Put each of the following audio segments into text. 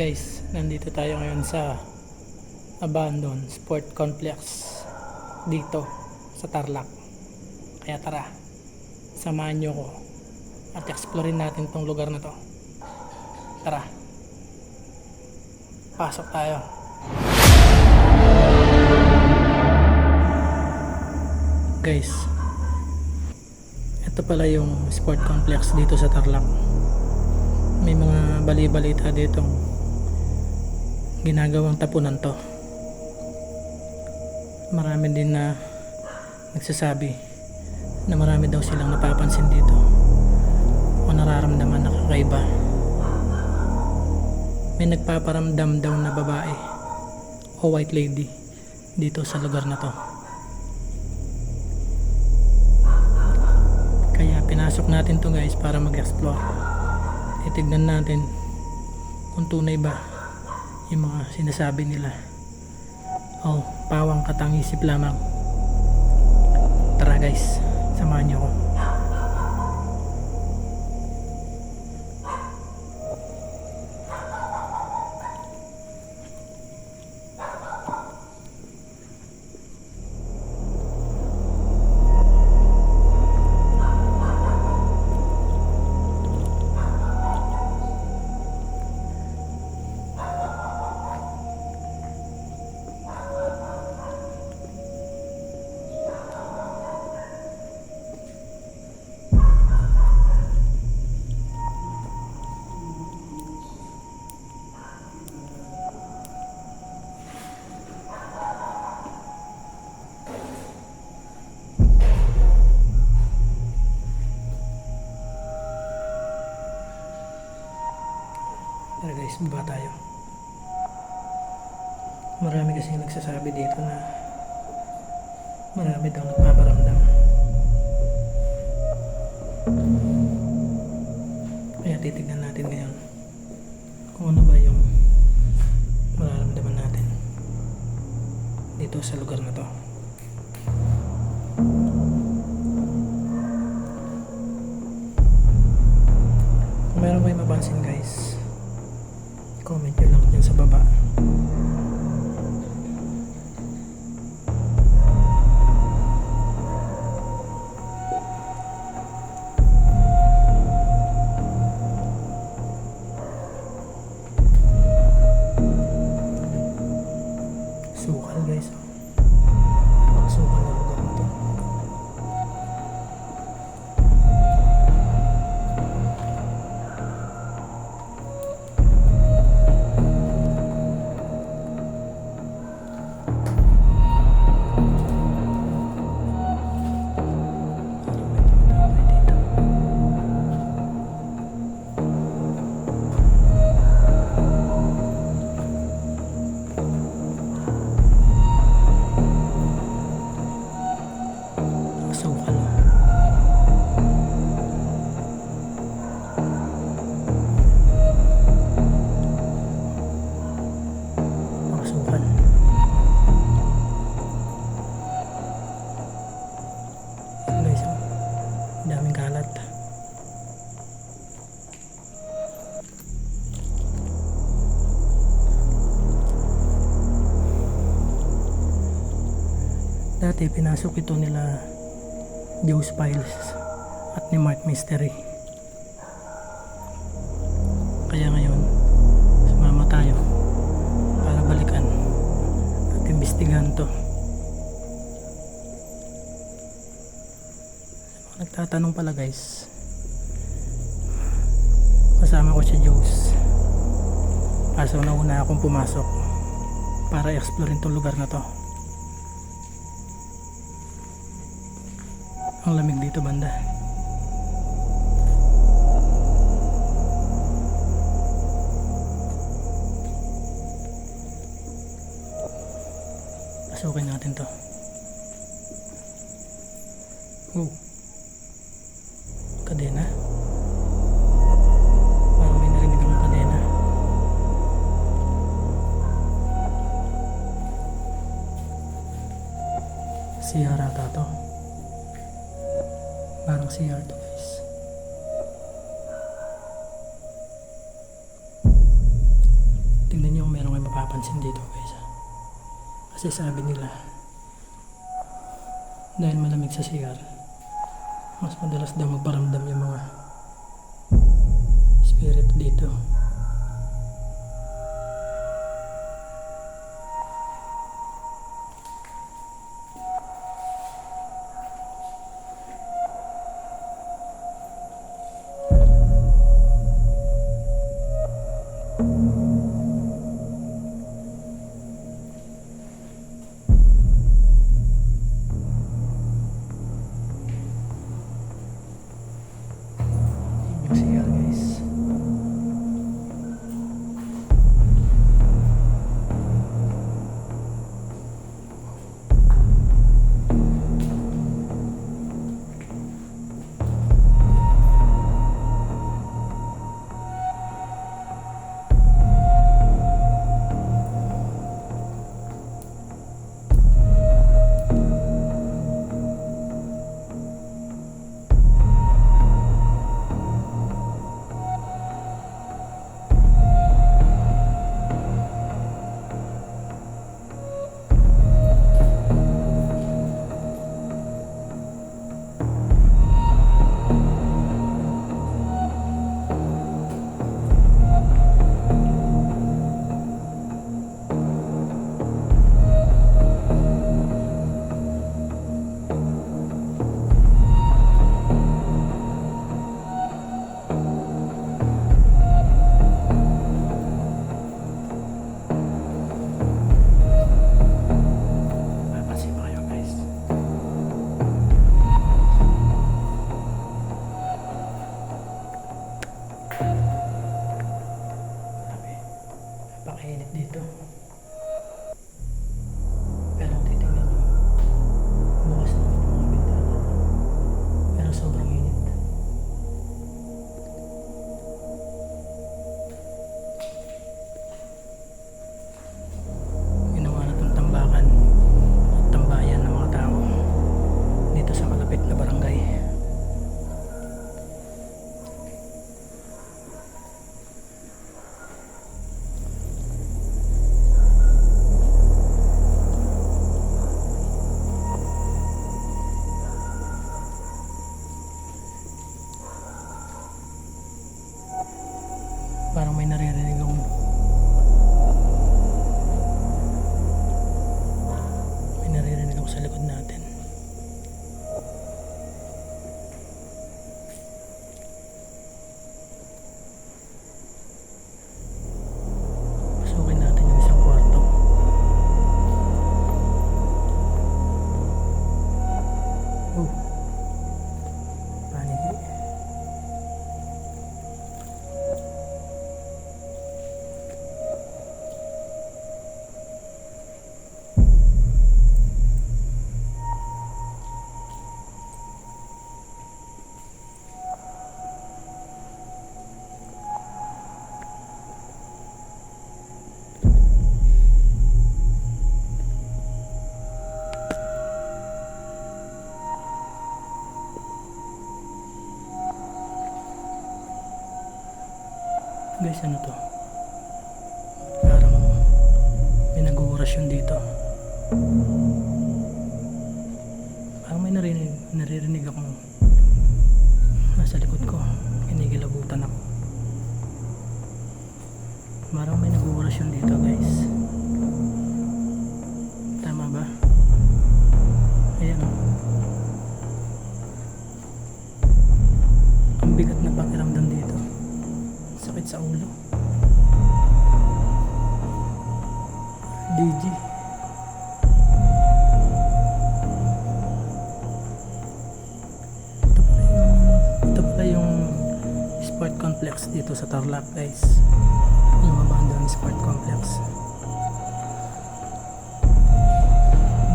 Guys, nandito tayo ngayon sa Abandon Sport Complex dito sa Tarlac. Kaya tara, samahan nyo ko at explorein natin tong lugar na to. Tara, pasok tayo. Guys, ito pala yung sport complex dito sa Tarlac. May mga bali-balita ditong ginagawang tapunan to. Marami din na nagsasabi na marami daw silang napapansin dito o nararamdaman na kakaiba. May nagpaparamdam daw na babae o white lady dito sa lugar na to. Kaya pinasok natin to guys para mag-explore. Titignan natin kung tunay ba yung mga sinasabi nila o pawang katangisip lamang. Tara guys, samahan niyo ako. Tara guys, baba tayo. Marami kasi nagsasabi dito na marami daw nagpaparamdam. Kaya titignan natin ngayon kung ano ba yung mararamdaman natin dito sa lugar na to. Kung meron kayo mapansin guys, comment nyo lang dyan sa baba. Sukal guys. Sukal na lugar na to. Sukal. Mga sukal. Guys, daming kalat. Dati pinasok ito nila Joe's Files at ni Mark Mystery. Kaya ngayon sumama tayo para balikan at imbestigahan to. Nagtatanong pala guys, kasama ko si Joe's, kaso nauna akong pumasok para i-explore itong lugar na to. Ang lamig dito banda. Pasukin natin to. Kadena. Parang may narinig akong kadena. CR ata to. Parang CR to guys. napapansin dito guys. Kasi sabi nila, dahil malamig sa CR, mas madalas daw magparamdam yung mga spirit dito. Yung CR guys. Papansin ba kayo guys? Grabe, napakainit dito. Pero titignan nyo, bukas naman yung mga bintana. Pero sobrang init. Ginawa na itong tambakan at tambayan ng mga tao dito sa malapit na barangay. Parang may naririnig akong sa likod natin. Pasukin natin yung isang kwarto. Oh, paniki. Guys, ano to? Parang may nag-uurasyon dito. Parang may naririnig akong nasa likod ko. Kinikilabutan ako. Parang may nag-uurasyon dito guys. Tama ba? Ayan o. Ang bigat na pakiramdam dito. Sakit sa ulo. DG. Ito pala yung sport complex dito sa Tarlac guys. Yung abandoned sport complex.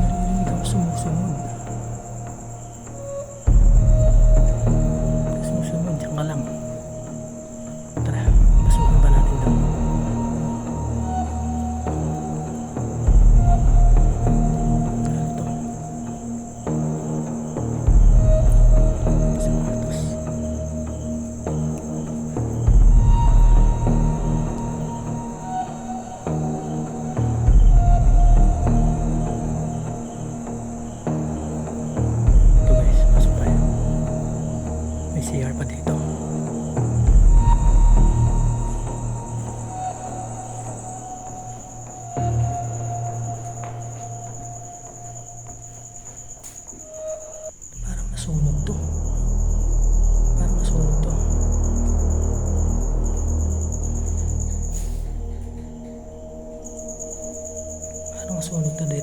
Naririnig ako sumusunod. Sumusunod, diyan ka lang. Tara, pasukin pa natin daw. Ano to? Sa kwartos.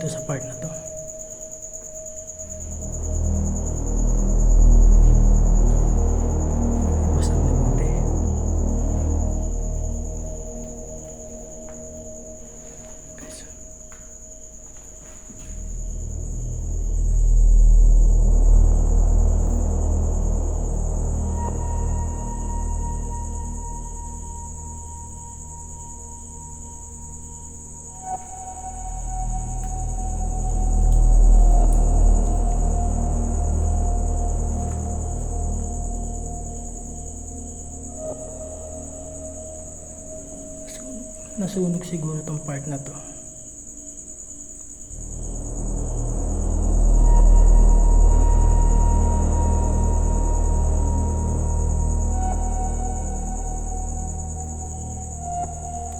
dito sa part na to. Basag na bote. Guys, nasunog siguro tong part na to.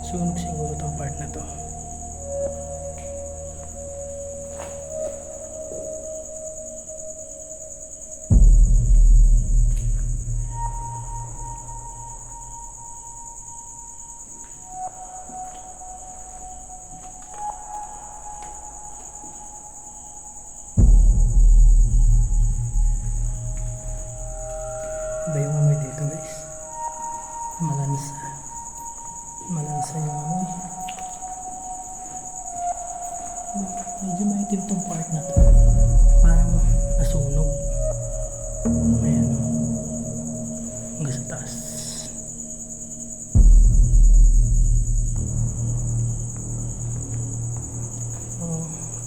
Sunog siguro tong part na to. Iba yung amoy dito guys. Malansa. Malansa yung amoy. Medyo maitim tong part na to. Parang nasunog. Ayan o. Hanggang sa taas.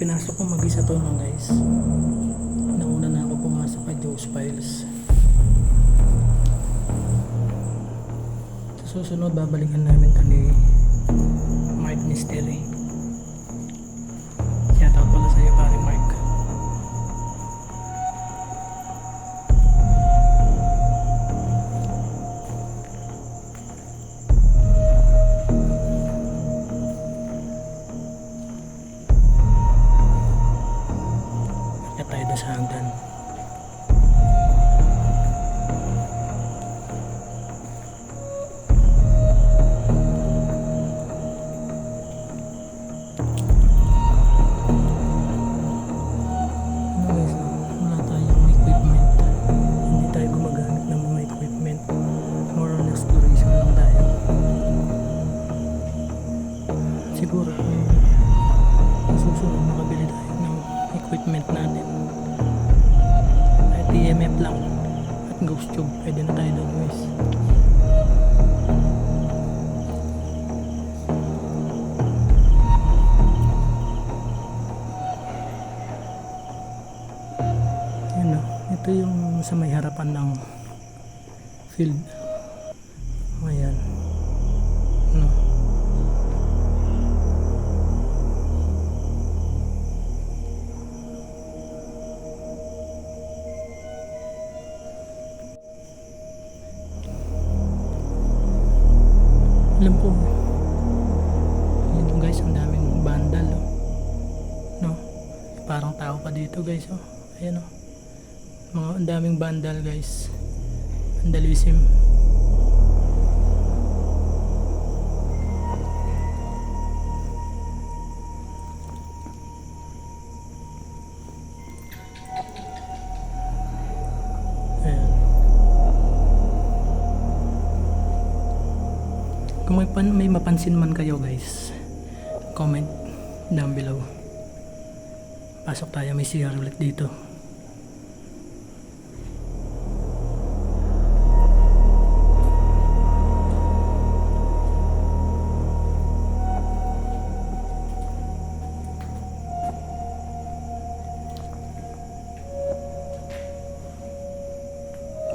Pinasok ko mag-isa to no guys. Nauna na ako pumasok kay Joe's Files. Susunod babalikan namin ito ni Mark Mystery. Shout out pala sa'yo pare Mark. Kaya tayo doon sa hanggan. Siguro susunod makabili tayo ng equipment natin. Kahit EMF lang at ghost tube, pwede na tayo doon guys. Yan o, ito yung sa may harapan ng field. Ayan no. Alam po, yun guys, ang daming bandal no, parang tao pa dito guys oh. Ayan oh, mga ang daming bandal guys, vandalism. Kung may mapansin man kayo guys, comment down below. Pasok tayo, may CR ulit dito.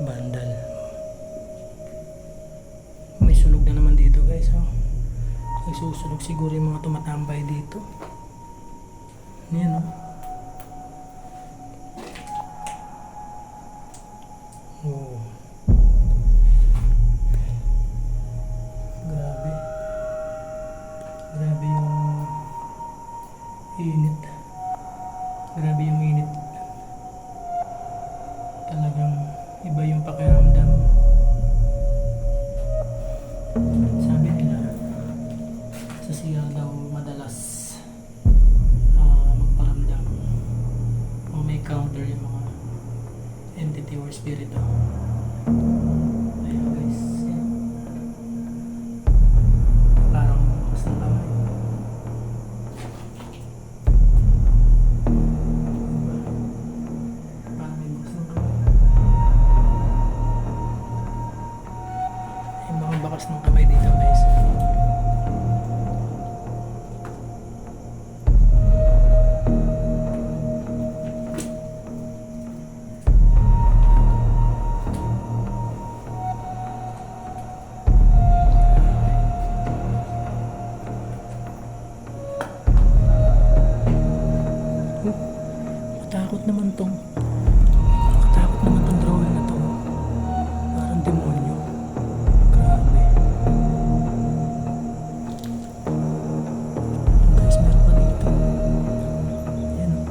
Bandal. May sunog na naman dito guys oh. Nagsusunog siguro yung mga tumatambay dito. Ayan oh. Oh. Grabe. Grabe yung init. Grabe yung init. Talagang iba yung pakiramdam. Sabi nila sa CR daw madalas Espiritu. Ayan guys. Ayan. Parang bukas ng kamay. Parang may bukas ng kamay. Yung mga bakas ng kamay dito guys. Takot naman tong drawing na to. Parang demonyo. Grabe. Guys, meron pa dito. Ayan o.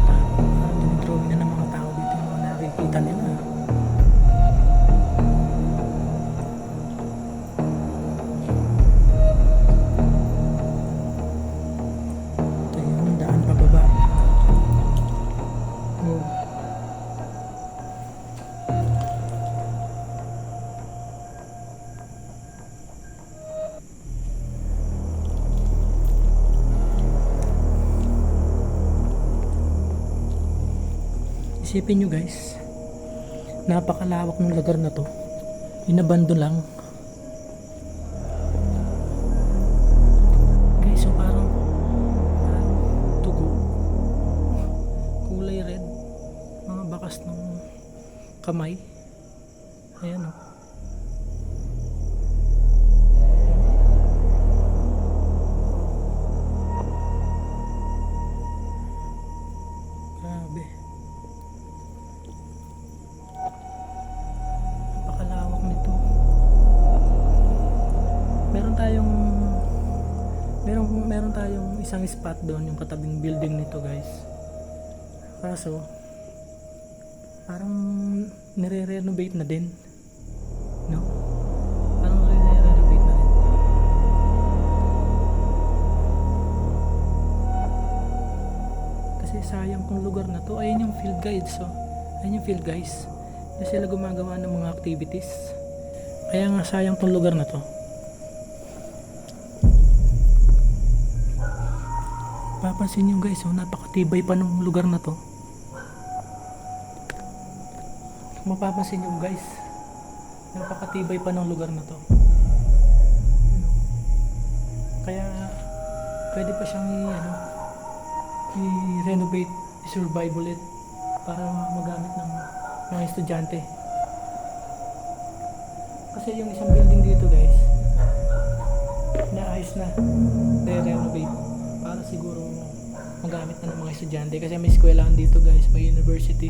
Parang dinidrawing na ng mga tao dito yung mga nakikita nila. Ito yung daan pababa. Oh. Isipin nyo guys, napakalawak ng lugar na to. Inabando lang. Guys, so parang tugo. Kulay red. Mga bakas ng kamay. Ayan o. Grabe. Napakalawak nito. Meron tayong isang spot doon, yung katabing building nito guys. Kaso parang nire-renovate na din, no? Parang nire-renovate na din. Kasi sayang tong lugar na to. Ayun yung field guides, so ayun yung field guys. Kasi sila gumagawa ng mga activities. Kaya nga sayang tong lugar na to. Papansin nyo guys, napakatibay pa ng lugar na to. Mapapansin nyo guys, napakatibay pa ng lugar na to. Kaya pwede pa siyang i-renovate, i-survive ulit para magamit ng mga estudyante. Kasi yung isang building dito guys, naayos na, re-renovate para siguro magamit na ng mga estudyante. Kasi may eskwelahan dito guys, may university.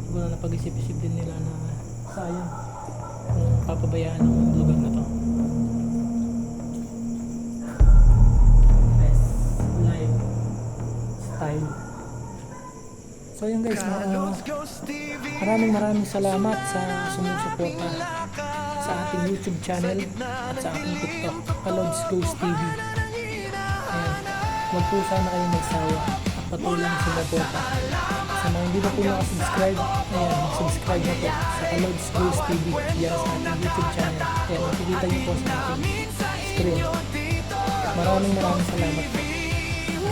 Siguro na pag-isip-isip din nila na sayang kung papabayaan ng lugar na to. Best life style. So yun guys, maraming salamat sa sumusuporta sa ating YouTube channel at sa ating TikTok, Kalods Ghost TV. Ayan, huwag po sana kayo magsawa at patuloy na sumuporta. Sa mga hindi na po nakasubscribe, ayan, mag-subscribe na po sa Kalods Ghost TV yan sa ating YouTube channel. Ayan, makikita niyo po sa ating screen. Maraming salamat.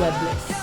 God bless.